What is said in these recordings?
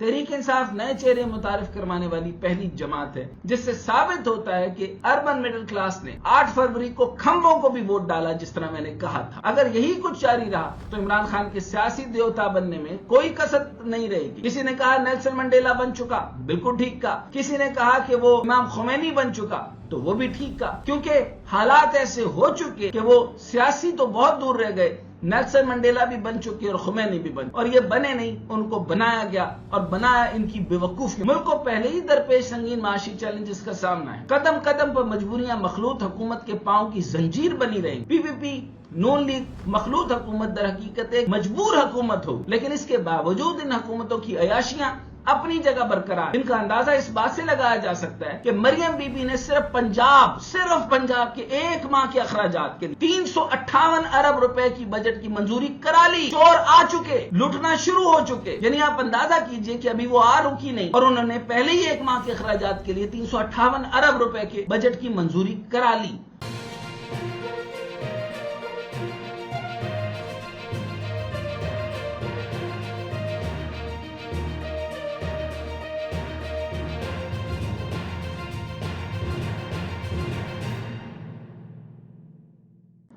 تحریک انصاف نئے چہرے متعارف کروانے والی پہلی جماعت ہے جس سے ثابت ہوتا ہے کہ اربن مڈل کلاس نے 8 فروری کو کھمبوں کو بھی ووٹ ڈالا، جس طرح میں نے کہا تھا۔ اگر یہی کچھ جاری رہا تو عمران خان کے سیاسی دیوتا بننے میں کوئی کسر نہیں رہے گی۔ کسی نے کہا نیلسن منڈیلا بن چکا، بالکل ٹھیک کہا۔ کسی نے کہا کہ وہ امام خمینی بن چکا، تو وہ بھی ٹھیک کہا، کیونکہ حالات ایسے ہو چکے کہ وہ سیاسی تو بہت دور رہ گئے، نیلسن منڈیلا بھی بن چکے اور خمینی بھی بن، اور یہ بنے نہیں، ان کو بنایا گیا، اور بنایا ان کی بے وقوفی۔ ملک کو پہلے ہی درپیش سنگین معاشی چیلنجز کا سامنا ہے، قدم قدم پر مجبوریاں مخلوط حکومت کے پاؤں کی زنجیر بنی رہیں۔ پی پی پی نون لیگ مخلوط حکومت در حقیقت ایک مجبور حکومت ہو، لیکن اس کے باوجود ان حکومتوں کی عیاشیاں اپنی جگہ برقرار، ان کا اندازہ اس بات سے لگایا جا سکتا ہے کہ مریم بی بی نے صرف پنجاب کے 1 ماہ کے اخراجات کے لیے 358 ارب روپے کی بجٹ کی منظوری کرا لی۔ چور آ چکے، لوٹنا شروع ہو چکے، یعنی آپ اندازہ کیجئے کہ ابھی وہ رکی نہیں، اور انہوں نے پہلے ہی 1 ماہ کے اخراجات کے لیے 358 ارب روپے کے بجٹ کی منظوری کرا لی۔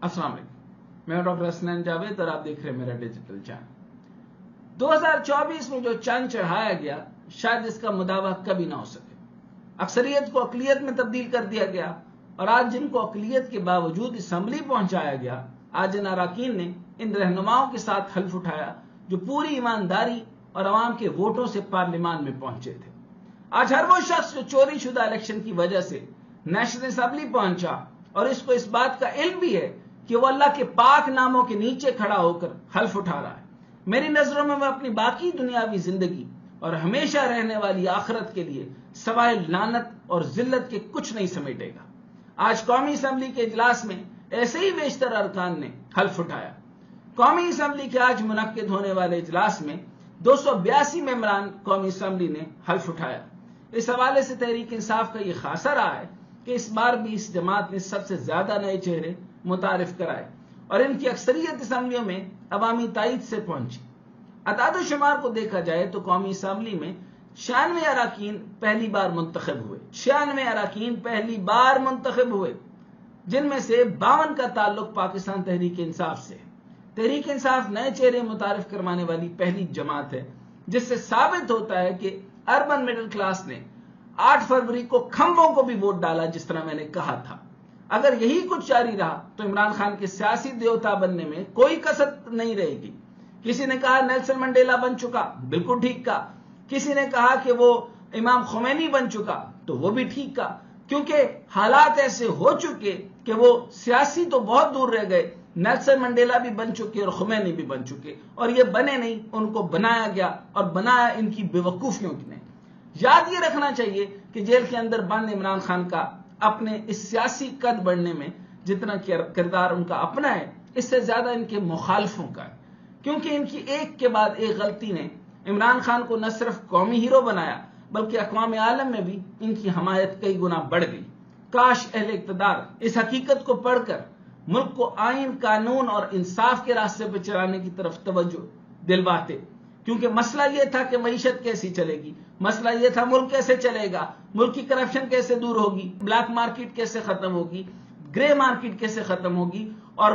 السلام علیکم، میں ڈاکٹر حسنین جاوید اور آپ دیکھ رہے ہیں میرا ڈیجیٹل چینل۔ 2024 میں جو چاند چڑھایا گیا شاید اس کا مداوع کبھی نہ ہو سکے۔ اکثریت کو اقلیت میں تبدیل کر دیا گیا، اور آج جن کو اقلیت کے باوجود اسمبلی پہنچایا گیا، آج ان اراکین نے ان رہنماؤں کے ساتھ حلف اٹھایا جو پوری ایمانداری اور عوام کے ووٹوں سے پارلیمان میں پہنچے تھے۔ آج ہر وہ شخص جو چوری شدہ الیکشن کی وجہ سے نیشنل اسمبلی پہنچا اور اس کو اس بات کا علم بھی ہے کہ وہ اللہ کے پاک ناموں کے نیچے کھڑا ہو کر حلف اٹھا رہا ہے، میری نظروں میں وہ اپنی باقی دنیاوی زندگی اور ہمیشہ رہنے والی آخرت کے لیے سوائے لعنت اور ذلت کے کچھ نہیں سمیٹے گا۔ آج قومی اسمبلی کے اجلاس میں ایسے ہی بیشتر ارکان نے حلف اٹھایا۔ قومی اسمبلی کے آج منعقد ہونے والے اجلاس میں 282 ممبران قومی اسمبلی نے حلف اٹھایا۔ اس حوالے سے تحریک انصاف کا یہ خاصہ رہا ہے کہ اس بار بھی اس جماعت نے سب سے زیادہ نئے چہرے متعارف کرائے، اور ان کی اکثریت اسمبلیوں میں عوامی تائید سے پہنچی۔ اعداد و شمار کو دیکھا جائے تو قومی اسمبلی میں 96 اراکین پہلی بار منتخب ہوئے، 96 اراکین پہلی بار منتخب ہوئے، جن میں سے 52 کا تعلق پاکستان تحریک انصاف سے۔ تحریک انصاف نئے چہرے متعارف کروانے والی پہلی جماعت ہے جس سے ثابت ہوتا ہے کہ اربن مڈل کلاس نے 8 فروری کو کھمبوں کو بھی ووٹ ڈالا، جس طرح میں نے کہا تھا۔ اگر یہی کچھ جاری رہا تو عمران خان کے سیاسی دیوتا بننے میں کوئی کسر نہیں رہے گی۔ کسی نے کہا نیلسن منڈیلا بن چکا، بالکل ٹھیک کہا۔ کسی نے کہا کہ وہ امام خمینی بن چکا، تو وہ بھی ٹھیک کہا، کیونکہ حالات ایسے ہو چکے کہ وہ سیاسی تو بہت دور رہ گئے، نیلسن منڈیلا بھی بن چکے اور خمینی بھی بن چکے، اور یہ بنے نہیں، ان کو بنایا گیا، اور بنایا ان کی بے وقوفیوں نے۔ یاد یہ رکھنا چاہیے کہ جیل کے اندر بند عمران خان کا اپنے اس سیاسی قد بڑھنے میں جتنا کردار ان کا اپنا ہے، اس سے زیادہ ان کے مخالفوں کا ہے، کیونکہ ان کی ایک کے بعد ایک غلطی نے عمران خان کو نہ صرف قومی ہیرو بنایا بلکہ اقوام عالم میں بھی ان کی حمایت کئی گنا بڑھ گئی۔ کاش اہل اقتدار اس حقیقت کو پڑھ کر ملک کو آئین، قانون اور انصاف کے راستے پہ چلانے کی طرف توجہ دلواتے، کیونکہ مسئلہ یہ تھا کہ معیشت کیسی چلے گی، مسئلہ یہ تھا ملک کیسے چلے گا، ملک کی کرپشن کیسے دور ہوگی، بلیک مارکیٹ کیسے ختم ہوگی، گرے مارکیٹ کیسے ختم ہوگی، اور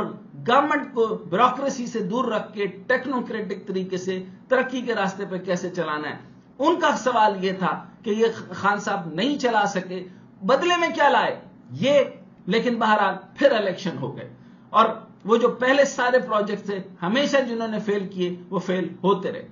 گورنمنٹ کو بیوروکریسی سے دور رکھ کے ٹیکنوکریٹک طریقے سے ترقی کے راستے پہ کیسے چلانا ہے۔ ان کا سوال یہ تھا کہ یہ خان صاحب نہیں چلا سکے، بدلے میں کیا لائے یہ، لیکن بہرحال پھر الیکشن ہو گئے، اور وہ جو پہلے سارے پروجیکٹ تھے ہمیشہ جنہوں نے فیل کیے وہ فیل ہوتے رہے۔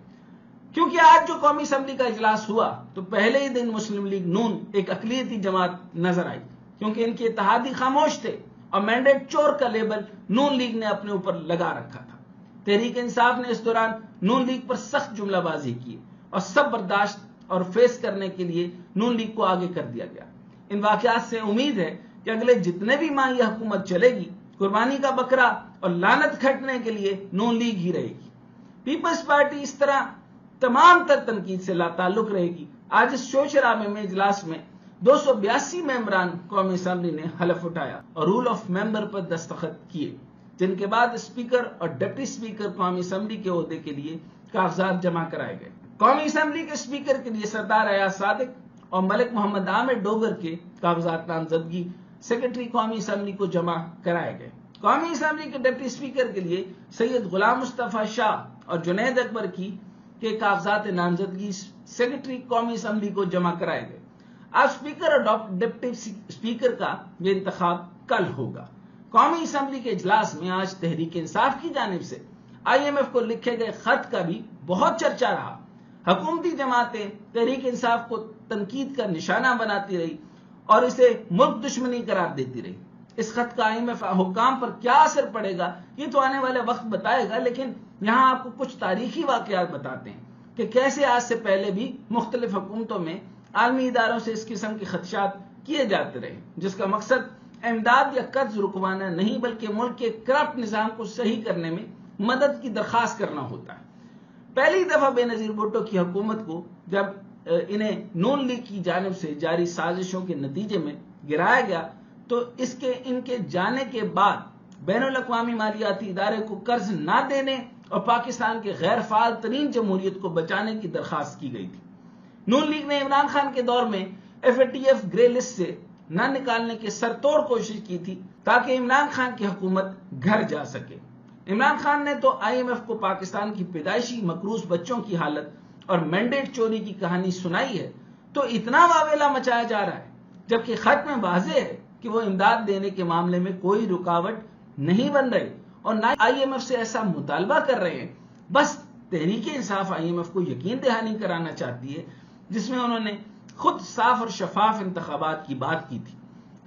کیونکہ آج جو قومی اسمبلی کا اجلاس ہوا تو پہلے ہی دن مسلم لیگ نون ایک اقلیتی جماعت نظر آئی، کیونکہ ان کے اتحادی خاموش تھے اور مینڈیٹ چور کا لیبل نون لیگ نے اپنے اوپر لگا رکھا تھا۔ تحریک انصاف نے اس دوران نون لیگ پر سخت جملہ بازی کی، اور سب برداشت اور فیس کرنے کے لیے نون لیگ کو آگے کر دیا گیا۔ ان واقعات سے امید ہے کہ اگلے جتنے بھی ماہ یہ حکومت چلے گی، قربانی کا بکرا اور لعنت کھٹنے کے لیے نون لیگ ہی رہے گی۔ پیپلز پارٹی اس طرح تمام تر تنقید سے لا تعلق رہے گی۔ آج اس شوشرابے میں اجلاس میں 282 ممبران قومی اسمبلی نے حلف اٹھایا اور رول آف ممبر پر دستخط کیے، جن کے بعد اسپیکر اور ڈپٹی اسپیکر قومی اسمبلی کے عہدے کے لیے کاغذات جمع کرائے گئے۔ قومی اسمبلی کے اسپیکر کے لیے سردار ایاز صادق اور ملک محمد عامر ڈوگر کے کاغذات نامزدگی سیکرٹری قومی اسمبلی کو جمع کرائے گئے۔ قومی اسمبلی کے ڈپٹی اسپیکر کے لیے سید غلام مصطفیٰ شاہ اور جنید اکبر کے کاغذات نامزدگی سیکرٹری قومی اسمبلی کو جمع کرائے گئے۔ اب اسپیکر اور ڈپٹی اسپیکر کا یہ انتخاب کل ہوگا۔ قومی اسمبلی کے اجلاس میں آج تحریک انصاف کی جانب سے IMF کو لکھے گئے خط کا بھی بہت چرچا رہا۔ حکومتی جماعتیں تحریک انصاف کو تنقید کا نشانہ بناتی رہی اور اسے ملک دشمنی قرار دیتی رہی۔ اس خط کا IMF حکام پر کیا اثر پڑے گا یہ تو آنے والے وقت بتائے گا، لیکن یہاں آپ کو کچھ تاریخی واقعات بتاتے ہیں کہ کیسے آج سے پہلے بھی مختلف حکومتوں میں عالمی اداروں سے اس قسم کے خدشات کیے جاتے رہے، جس کا مقصد امداد یا قرض رکوانا نہیں بلکہ ملک کے کرپٹ نظام کو صحیح کرنے میں مدد کی درخواست کرنا ہوتا ہے۔ پہلی دفعہ بے نظیر بھٹو کی حکومت کو جب انہیں نون لیگ کی جانب سے جاری سازشوں کے نتیجے میں گرایا گیا تو ان کے جانے کے بعد بین الاقوامی مالیاتی ادارے کو قرض نہ دینے اور پاکستان کے غیر فعال ترین جمہوریت کو بچانے کی درخواست کی گئی تھی۔ نون لیگ نے عمران خان کے دور میں FATF گرے لسٹ سے نہ نکالنے کی سرتوڑ کوشش کی تھی تاکہ عمران خان کی حکومت گھر جا سکے۔ عمران خان نے تو IMF کو پاکستان کی پیدائشی مقروض بچوں کی حالت اور مینڈیٹ چوری کی کہانی سنائی ہے تو اتنا واویلا مچایا جا رہا ہے، جبکہ خط میں واضح ہے کہ وہ امداد دینے کے معاملے میں کوئی رکاوٹ نہیں بن رہی اور نہ IMF سے ایسا مطالبہ کر رہے ہیں۔ بس تحریک انصاف IMF کو یقین دہانی کرانا چاہتی ہے، جس میں انہوں نے خود صاف اور شفاف انتخابات کی بات کی تھی۔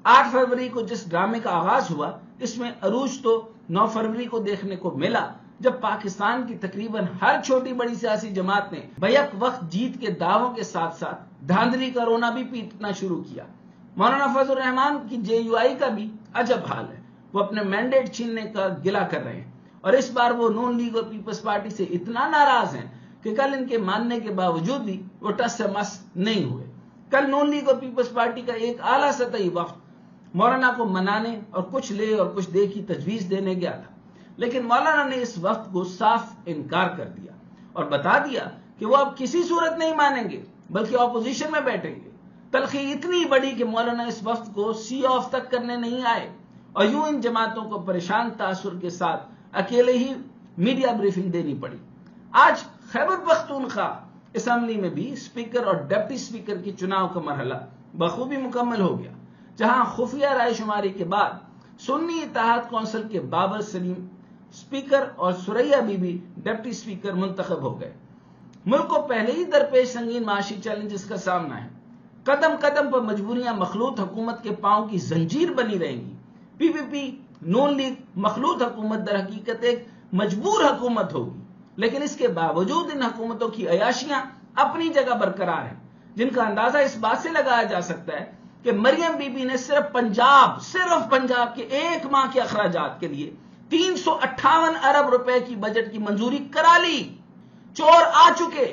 8 فروری کو جس ڈرامے کا آغاز ہوا اس میں عروج تو 9 فروری کو دیکھنے کو ملا، جب پاکستان کی تقریباً ہر چھوٹی بڑی سیاسی جماعت نے بیک وقت جیت کے دعووں کے ساتھ ساتھ دھاندلی کا رونا بھی پیٹنا شروع کیا۔ مولانا فضل الرحمان کی JUI کا بھی عجب حال ہے، وہ اپنے مینڈیٹ چھیننے کا گلہ کر رہے ہیں اور اس بار وہ نون لیگ اور پیپلز پارٹی سے اتنا ناراض ہیں کہ کل ان کے ماننے کے باوجود بھی وہ ٹس سے مس نہیں ہوئے۔ کل نون لیگ اور پیپلز پارٹی کا ایک اعلیٰ سطحی وفد مولانا کو منانے اور کچھ لے اور کچھ دے کی تجویز دینے گیا تھا، لیکن مولانا نے اس وفد کو صاف انکار کر دیا اور بتا دیا کہ وہ اب کسی صورت نہیں مانیں گے بلکہ اپوزیشن میں بیٹھیں گے۔ تلخی اتنی بڑی کہ مولانا اس وفد کو سی آف تک کرنے نہیں آئے اور یوں ان جماعتوں کو پریشان تاثر کے ساتھ اکیلے ہی میڈیا بریفنگ دینی پڑی۔ آج خیبر پختونخوا اسمبلی میں بھی اسپیکر اور ڈپٹی اسپیکر کے چناؤ کا مرحلہ بخوبی مکمل ہو گیا، جہاں خفیہ رائے شماری کے بعد سنی اتحاد کونسل کے بابر سلیم اسپیکر اور سریا بی بی ڈپٹی اسپیکر منتخب ہو گئے۔ ملک کو پہلے ہی درپیش سنگین معاشی چیلنجز کا سامنا ہے۔ قدم قدم پر مجبوریاں مخلوط حکومت کے پاؤں کی زنجیر بنی رہیں گی۔ PPP نون لیگ مخلوط حکومت در حقیقت ایک مجبور حکومت ہوگی، لیکن اس کے باوجود ان حکومتوں کی عیاشیاں اپنی جگہ برقرار ہیں، جن کا اندازہ اس بات سے لگایا جا سکتا ہے کہ مریم بی بی نے صرف پنجاب کے ایک ماہ کے اخراجات کے لیے 358 ارب روپے کی بجٹ کی منظوری کرا لی۔ چور آ چکے،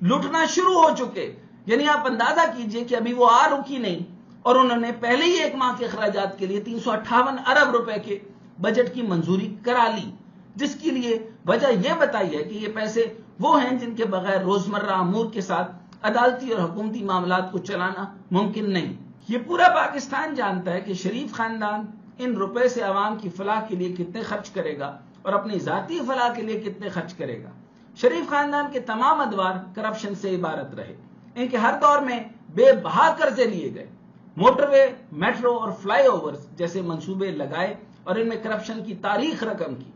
لوٹنا شروع ہو چکے، یعنی آپ اندازہ کیجئے کہ ابھی وہ رکی نہیں اور انہوں نے پہلے ہی ایک ماہ کے اخراجات کے لیے 358 ارب روپے کے بجٹ کی منظوری کرا لی، جس کے لیے وجہ یہ بتائی ہے کہ یہ پیسے وہ ہیں جن کے بغیر روزمرہ امور کے ساتھ عدالتی اور حکومتی معاملات کو چلانا ممکن نہیں۔ یہ پورا پاکستان جانتا ہے کہ شریف خاندان ان روپے سے عوام کی فلاح کے لیے کتنے خرچ کرے گا اور اپنی ذاتی فلاح کے لیے کتنے خرچ کرے گا۔ شریف خاندان کے تمام ادوار کرپشن سے عبارت رہے، ان کے ہر دور میں بے بہا قرضے لیے گئے، موٹر وے، میٹرو اور فلائی اوورز جیسے منصوبے لگائے اور ان میں کرپشن کی تاریخ رقم کی۔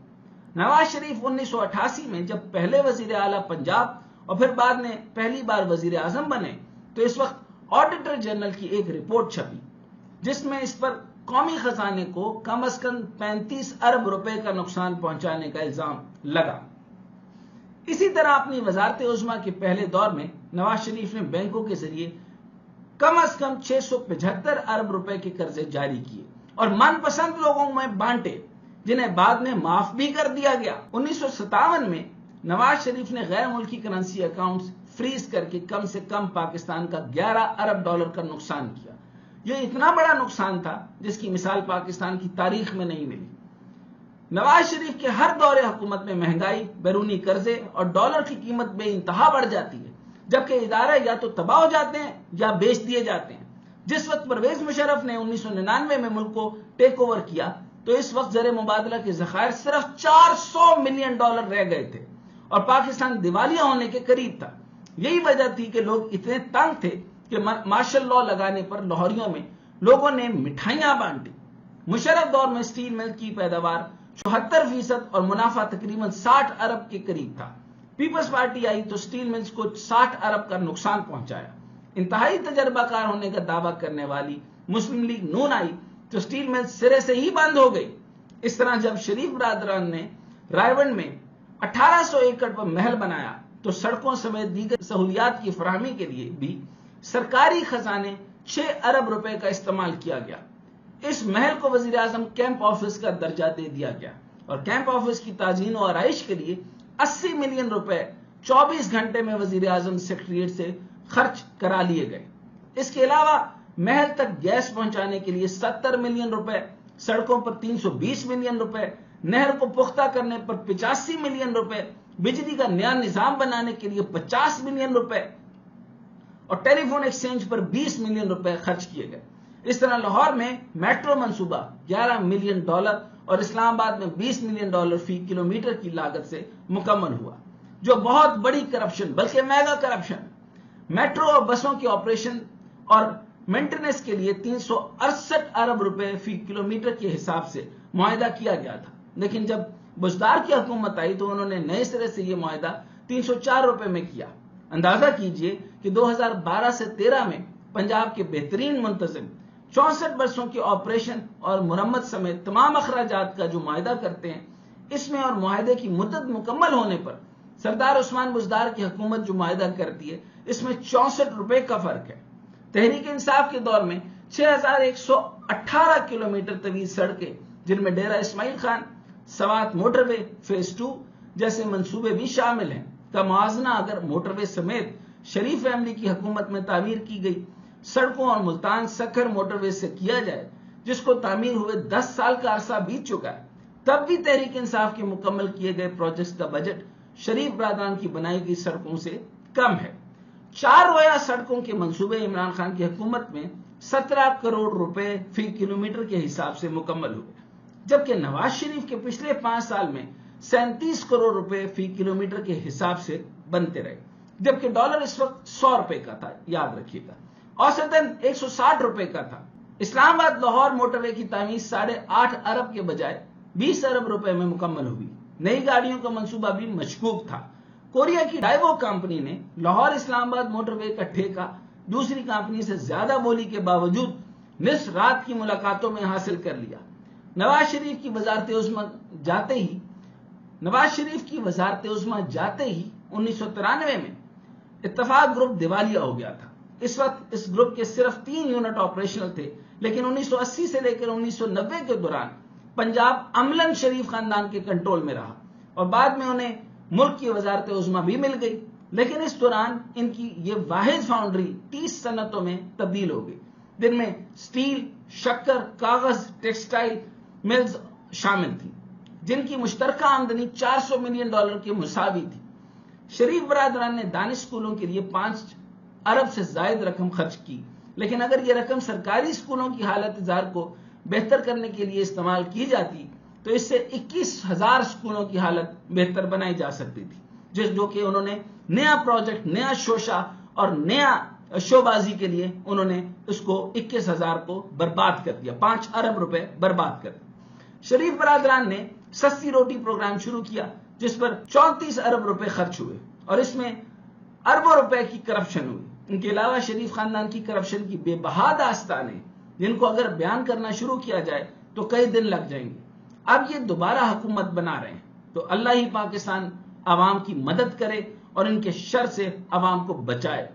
نواز شریف 1988 میں جب پہلے وزیر اعلیٰ پنجاب اور پھر بعد میں پہلی بار وزیر اعظم بنے تو اس وقت آڈیٹر جنرل کی ایک رپورٹ چھپی جس میں اس پر قومی خزانے کو کم از کم 35 ارب روپے کا نقصان پہنچانے کا الزام لگا۔ اسی طرح اپنی وزارت عظمیٰ کے پہلے دور میں نواز شریف نے بینکوں کے ذریعے کم از کم 675 ارب روپے کے قرضے جاری کیے اور من پسند لوگوں میں بانٹے، جنہیں بعد میں معاف بھی کر دیا گیا۔ 1957 میں نواز شریف نے غیر ملکی کرنسی اکاؤنٹس فریز کر کے کم سے کم پاکستان کا 11 ارب ڈالر کا نقصان کیا۔ یہ اتنا بڑا نقصان تھا جس کی مثال پاکستان کی تاریخ میں نہیں ملی۔ نواز شریف کے ہر دور حکومت میں مہنگائی، بیرونی قرضے اور ڈالر کی قیمت بے انتہا بڑھ جاتی ہے، جبکہ ادارے یا تو تباہ ہو جاتے ہیں یا بیچ دیے جاتے ہیں۔ جس وقت پرویز مشرف نے 1999 میں ملک کو ٹیک اوور کیا تو اس وقت زر مبادلہ کے ذخائر صرف $400 ملین رہ گئے تھے اور پاکستان دیوالیہ ہونے کے قریب تھا۔ یہی وجہ تھی کہ لوگ اتنے تنگ تھے کہ مارشل لاء لگانے پر لاہوریوں میں لوگوں نے مٹھائیاں بانٹی۔ مشرف دور میں سٹیل مل کی پیداوار 74% اور منافع تقریباً 60 ارب کے قریب تھا۔ پیپلز پارٹی آئی تو سٹیل ملز کو 60 ارب کا نقصان پہنچایا۔ انتہائی تجربہ کار ہونے کا دعویٰ کرنے والی مسلم لیگ نون آئی تو سٹیل ملز سرے سے ہی بند ہو گئی۔ اس طرح جب شریف برادران نے رائے میں 1800 ایکڑ پر محل بنایا تو سڑکوں سمیت دیگر سہولیات کی فراہمی کے لیے بھی سرکاری خزانے 6 ارب روپے کا استعمال کیا گیا۔ اس محل کو وزیر اعظم کیمپ آفس کا درجہ دے دیا گیا اور کیمپ آفس کی تزئین و آرائش کے لیے 80 ملین روپے 24 گھنٹے میں وزیر اعظم سیکریٹریٹ سے خرچ کرا لیے گئے۔ اس کے علاوہ محل تک گیس پہنچانے کے لیے 70 ملین روپے، سڑکوں پر 320 ملین روپے، نہر کو پختہ کرنے پر 85 ملین روپے، بجلی کا نیا نظام بنانے کے لیے 50 ملین روپے اور ٹیلی فون ایکسچینج پر 20 ملین روپے خرچ کیے گئے۔ اس طرح لاہور میں میٹرو منصوبہ $11 ملین اور اسلام آباد میں $20 ملین فی کلومیٹر کی لاگت سے مکمل ہوا، جو بہت بڑی کرپشن بلکہ میگا کرپشن۔ میٹرو اور بسوں کے آپریشن اور مینٹیننس کے لیے 368 ارب روپے فی کلومیٹر کے حساب سے معاہدہ کیا گیا تھا، لیکن جب بزدار کی حکومت آئی تو انہوں نے نئے سرے سے یہ معاہدہ 304 روپے میں کیا۔ اندازہ کیجئے کہ 2012 سے 13 میں پنجاب کے بہترین منتظم 64 برسوں کے آپریشن اور مرمت سمیت تمام اخراجات کا جو معاہدہ کرتے ہیں، اس میں اور معاہدے کی مدت مکمل ہونے پر سردار عثمان بزدار کی حکومت جو معاہدہ کرتی ہے اس میں 64 روپے کا فرق ہے۔ تحریک انصاف کے دور میں 6118 کلومیٹر طویل سڑکیں، جن میں ڈیرہ اسماعیل خان، سوات موٹر وے فیز 2 جیسے منصوبے بھی شامل ہیں، کا موازنہ اگر موٹر وے سمیت شریف فیملی کی حکومت میں تعمیر کی گئی سڑکوں اور ملتان سکھر موٹر وے سے کیا جائے، جس کو تعمیر ہوئے 10 سال کا عرصہ بیت چکا ہے، تب بھی تحریک انصاف کے مکمل کیے گئے پروجیکٹس کا بجٹ شریف برادران کی بنائی گئی سڑکوں سے کم ہے۔ 4 رویا سڑکوں کے منصوبے عمران خان کی حکومت میں 17 کروڑ روپے فی کلومیٹر کے حساب سے مکمل ہوئے، جبکہ نواز شریف کے پچھلے 5 سال میں 37 کروڑ روپے فی کلومیٹر کے حساب سے بنتے رہے، جبکہ ڈالر اس وقت 100 روپے کا تھا، یاد رکھیے گا، اوسطاً 160 روپے کا تھا۔ اسلام آباد لاہور موٹر وے کی تعمیر 8.5 ارب کے بجائے 20 ارب روپے میں مکمل ہوئی۔ نئی گاڑیوں کا منصوبہ بھی مشکوک تھا۔ کوریا کی ڈائیوو کمپنی نے لاہور اسلام آباد موٹر وے کا ٹھیکہ دوسری کمپنی سے زیادہ بولی کے باوجود نصف رات کی ملاقاتوں میں حاصل کر لیا۔ نواز شریف کی وزارت عظمیٰ جاتے ہی 1993 میں اتفاق گروپ دیوالیہ ہو گیا تھا۔ اس وقت اس گروپ کے صرف 3 یونٹ آپریشنل تھے، لیکن 1980 سے لے کر 1990 کے دوران پنجاب عملاً شریف خاندان کے کنٹرول میں رہا اور بعد میں انہیں ملک کی وزارت عظمیٰ بھی مل گئی، لیکن اس دوران ان کی یہ واحد فاؤنڈری 30 صنعتوں میں تبدیل ہو گئی، جن میں سٹیل، شکر، کاغذ، ٹیکسٹائل ملز شامل تھی، جن کی مشترکہ آمدنی $400 ملین کے مساوی تھی۔ شریف برادران نے دانش اسکولوں کے لیے 5 ارب سے زائد رقم خرچ کی، لیکن اگر یہ رقم سرکاری اسکولوں کی حالت زار کو بہتر کرنے کے لیے استعمال کی جاتی تو اس سے 21,000 اسکولوں کی حالت بہتر بنائی جا سکتی تھی، جو کہ انہوں نے نیا پروجیکٹ، نیا شوشہ اور نیا شوبازی کے لیے انہوں نے اس کو 21,000 کو برباد کر دیا، 5 ارب روپے برباد کر دیا۔ شریف برادران نے سستی روٹی پروگرام شروع کیا، جس پر 34 ارب روپے خرچ ہوئے اور اس میں اربوں روپے کی کرپشن ہوئی۔ ان کے علاوہ شریف خاندان کی کرپشن کی بے بہا داستانیں، جن کو اگر بیان کرنا شروع کیا جائے تو کئی دن لگ جائیں گے۔ اب یہ دوبارہ حکومت بنا رہے ہیں تو اللہ ہی پاکستان عوام کی مدد کرے اور ان کے شر سے عوام کو بچائے۔